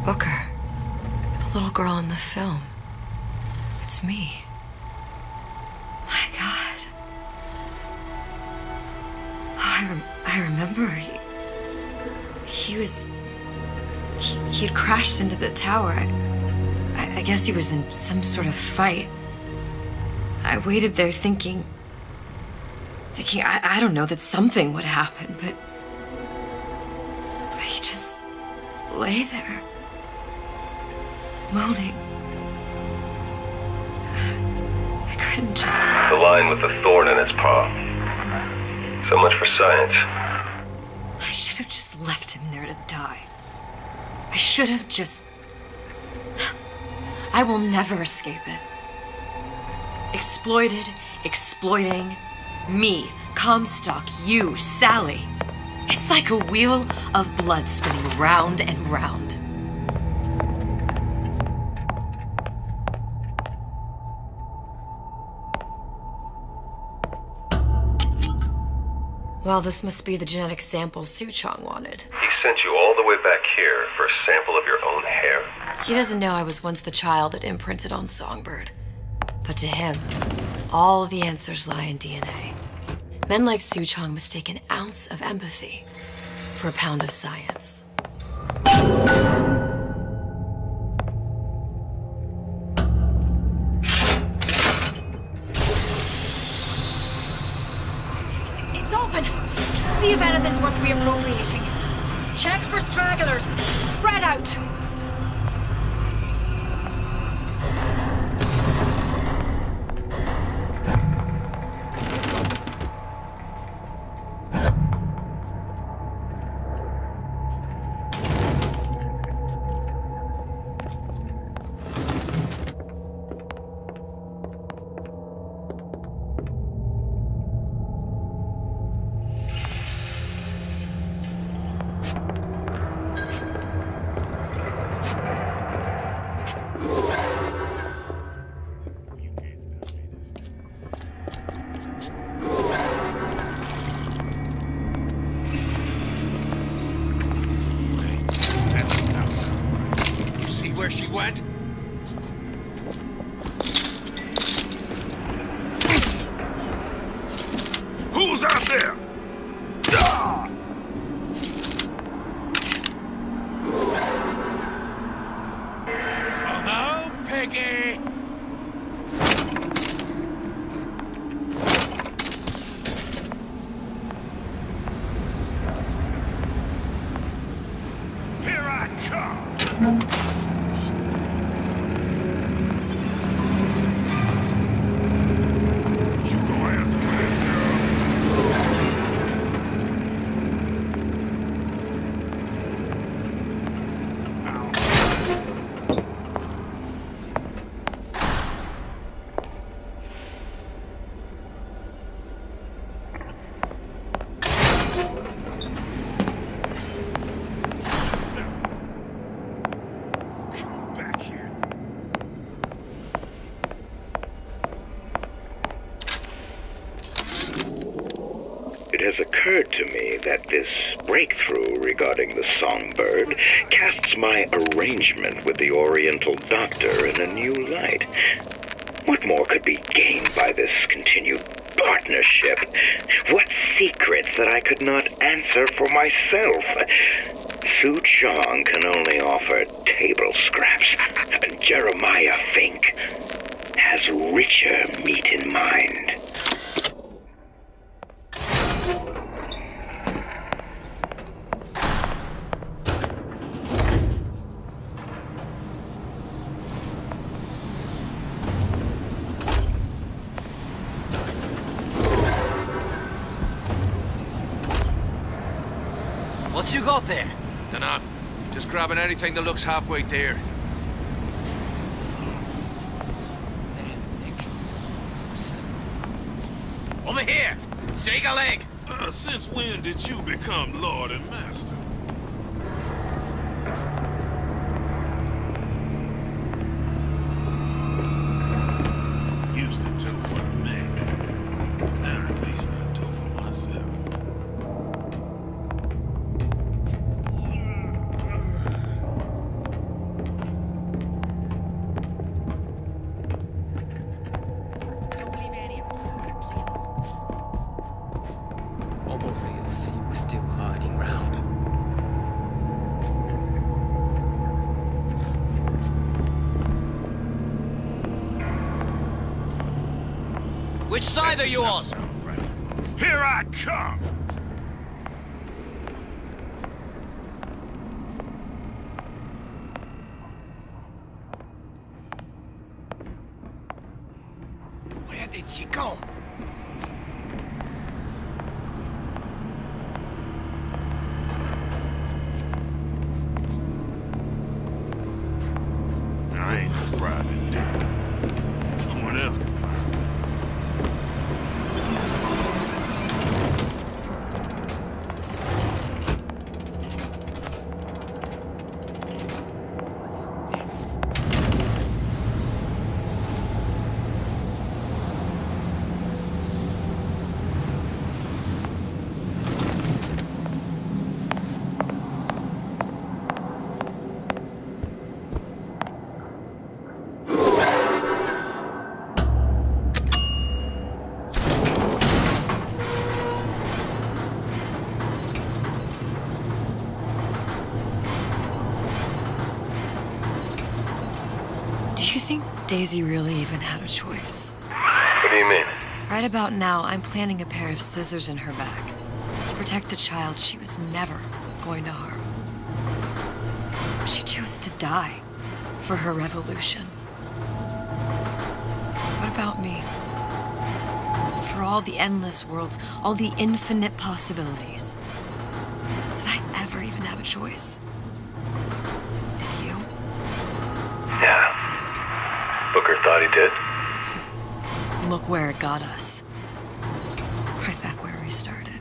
Booker. The little girl in the film. It's me. My God. Oh, I remember. He'd crashed into the tower. I guess he was in some sort of fight. I waited there thinking, I don't know, that something would happen, but he just lay there, moaning. I couldn't just... The line with the thorn in its paw. So much for science. I should have just left him there to die. I should have just... I will never escape it. Exploiting me, Comstock, you, Sally. It's like a wheel of blood spinning round and round. Well, this must be the genetic sample Suchong wanted. He sent you all the way back here for a sample of your own hair? He doesn't know I was once the child that imprinted on Songbird. But to him, all the answers lie in DNA. Men like Suchong mistake an ounce of empathy for a pound of science. It's open! See if anything's worth reappropriating. Check for stragglers. Spread out! Where she went? Who's out there? Ah! Come on, Piggy! Here I come! It has occurred to me that this breakthrough regarding the Songbird casts my arrangement with the Oriental Doctor in a new light. What more could be gained by this continued partnership? What secrets that I could not answer for myself? Suchong can only offer table scraps, and Jeremiah Fink has richer meat in mind. What you got there? Dunno. Just grabbing anything that looks halfway there. Over here! Shake a leg! Since when did you become Lord and Master? Used to do for the man. But now at least I do for myself. Which side are you on? Sound right. Here I come! Where did she go? I ain't driving dead. Someone else can find me. Do you think Daisy really even had a choice? What do you mean? Right about now, I'm planting a pair of scissors in her back to protect a child she was never going to harm. She chose to die for her revolution. What about me? For all the endless worlds, all the infinite possibilities. Did I ever even have a choice? Did you? Yeah. Booker thought he did. Look where it got us. Right back where we started.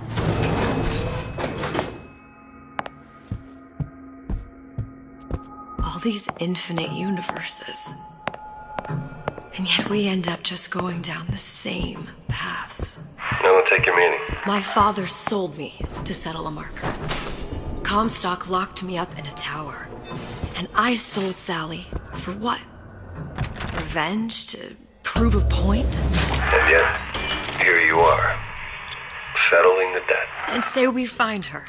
All these infinite universes. And yet we end up just going down the same paths. I don't take your meaning. My father sold me to settle a marker. Comstock locked me up in a tower. And I sold Sally for what? Revenge? To prove a point? And yet, here you are, settling the debt. And say we find her.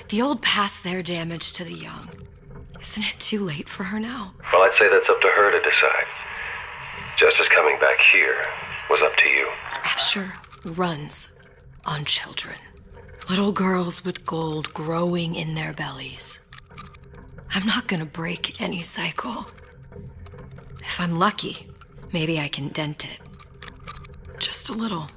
The old past their damage to the young. Isn't it too late for her now? Well, I'd say that's up to her to decide. Justice coming back here was up to you. Rapture runs on children. Little girls with gold growing in their bellies. I'm not gonna break any cycle. If I'm lucky, maybe I can dent it. Just a little.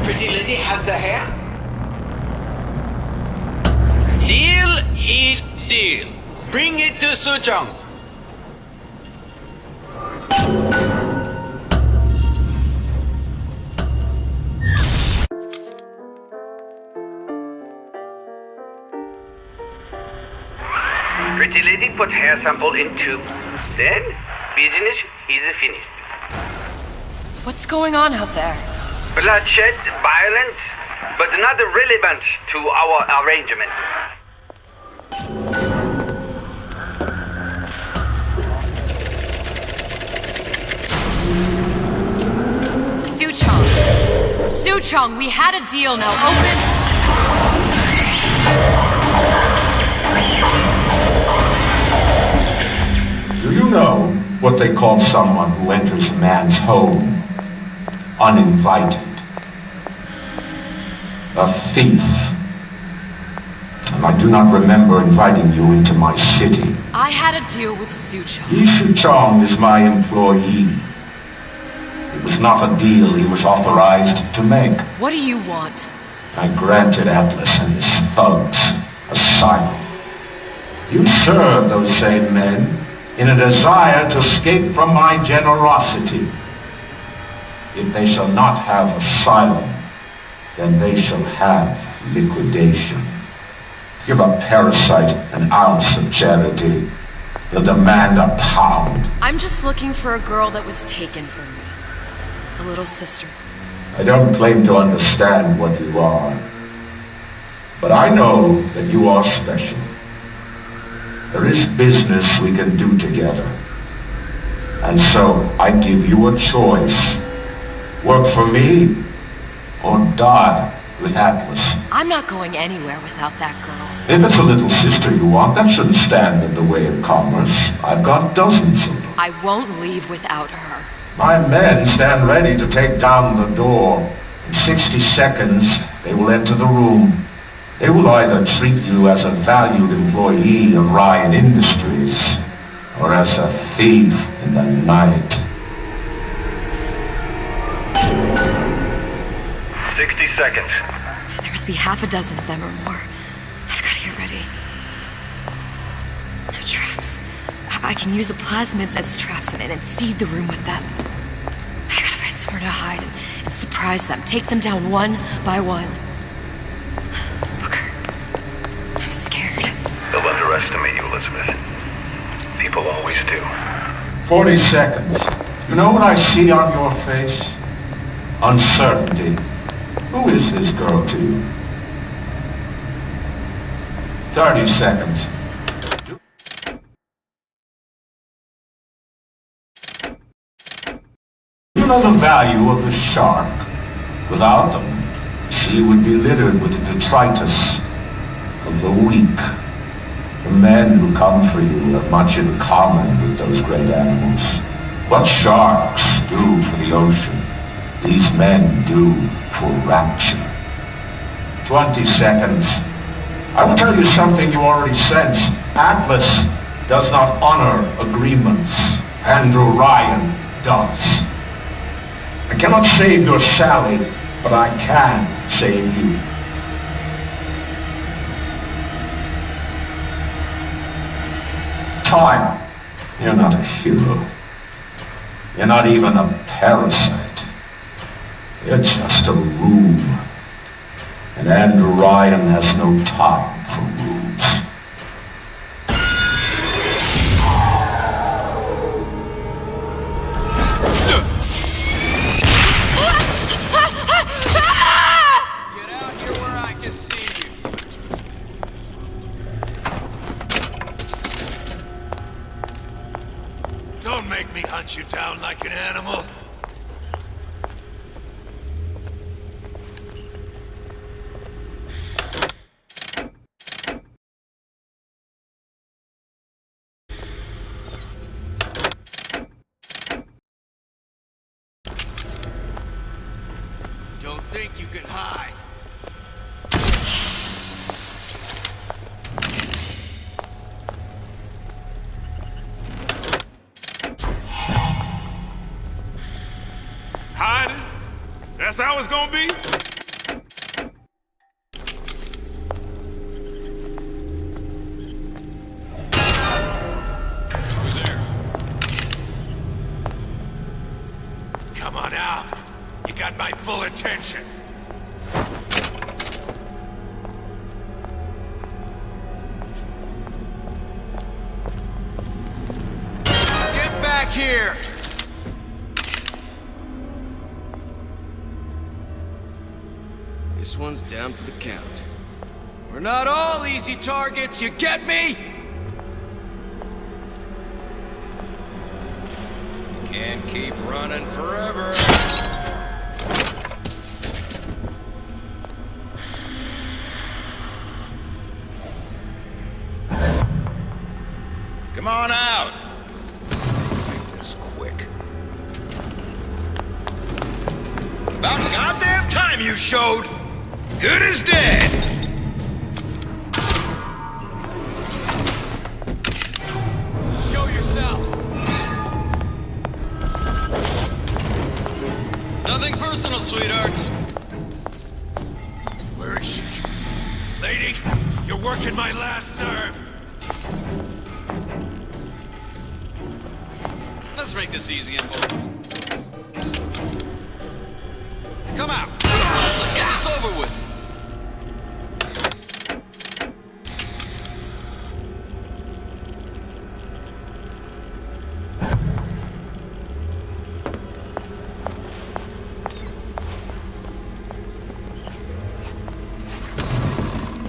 Pretty lady has the hair? Deal is deal. Bring it to Suchong. Pretty lady put hair sample in tube. Then, business is finished. What's going on out there? Bloodshed, violence, but not relevant to our arrangement. Suchong! Suchong, we had a deal, now open... Do you know what they call someone who enters a man's home uninvited? A thief. And I do not remember inviting you into my city. I had a deal with Suchong. Yishu Chong is my employee. It was not a deal he was authorized to make. What do you want? I granted Atlas and his thugs asylum. You serve those same men in a desire to escape from my generosity. If they shall not have asylum, then they shall have liquidation. Give a parasite an ounce of charity. He'll demand a pound. I'm just looking for a girl that was taken from me. A little sister. I don't claim to understand what you are, but I know that you are special. There is business we can do together. And so I give you a choice. Work for me, or die with Atlas. I'm not going anywhere without that girl. If it's a little sister you want, that shouldn't stand in the way of commerce. I've got dozens of them. I won't leave without her. My men stand ready to take down the door. In 60 seconds, they will enter the room. They will either treat you as a valued employee of Ryan Industries, or as a thief in the night. 60 seconds. There must be half a dozen of them or more. I've got to get ready. No traps. I can use the plasmids as traps and seed the room with them. I gotta find somewhere to hide and surprise them. Take them down one by one. Booker, I'm scared. They'll underestimate you, Elizabeth. People always do. 40 seconds. You know what I see on your face? Uncertainty. Who is this girl to you? 30 seconds. You know the value of the shark? Without them, the sea would be littered with the detritus of the weak. The men who come for you have much in common with those great animals. What sharks do for the ocean, these men do for rapture. 20 seconds. I will tell you something you already sense. Atlas does not honor agreements. Andrew Ryan does. I cannot save your Sally, but I can save you. Time. You're not a hero. You're not even a parasite. You're just a room. And Andrew Ryan has no time for rooms. Get out here where I can see you. Don't make me hunt you down like an animal. Don't think you can hide. Hiding? That's how it's gonna be? Who's there? Come on out. You got my full attention. Get back here! This one's down for the count. We're not all easy targets, you get me? Can't keep running forever. Come on out! Let's make this quick. About goddamn time you showed! Good as dead! Show yourself! Nothing personal, sweethearts. Where Lady, you're working my last nerve. Let's make this easy and bold. Come out. Let's get this over with.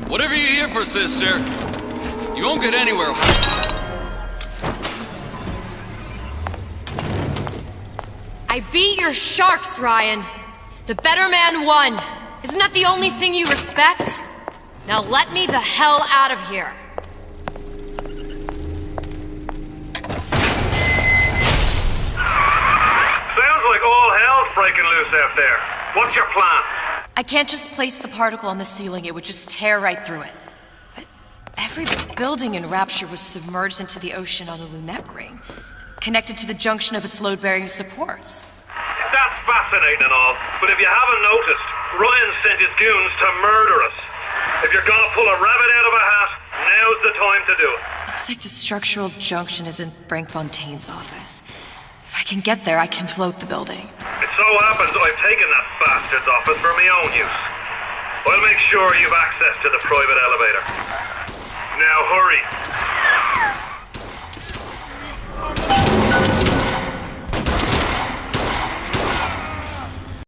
Whatever you're here for, sister, you won't get anywhere. I beat your sharks, Ryan. The better man won. Isn't that the only thing you respect? Now let me the hell out of here. Sounds like all hell's breaking loose out there. What's your plan? I can't just place the particle on the ceiling, it would just tear right through it. But every building in Rapture was submerged into the ocean on the Lunette ring, connected to the junction of its load-bearing supports. That's fascinating and all, but if you haven't noticed, Ryan sent his goons to murder us. If you're gonna pull a rabbit out of a hat, now's the time to do it. Looks like the structural junction is in Frank Fontaine's office. If I can get there, I can float the building. It so happens I've taken that bastard's office for my own use. I'll make sure you've access to the private elevator. Now hurry.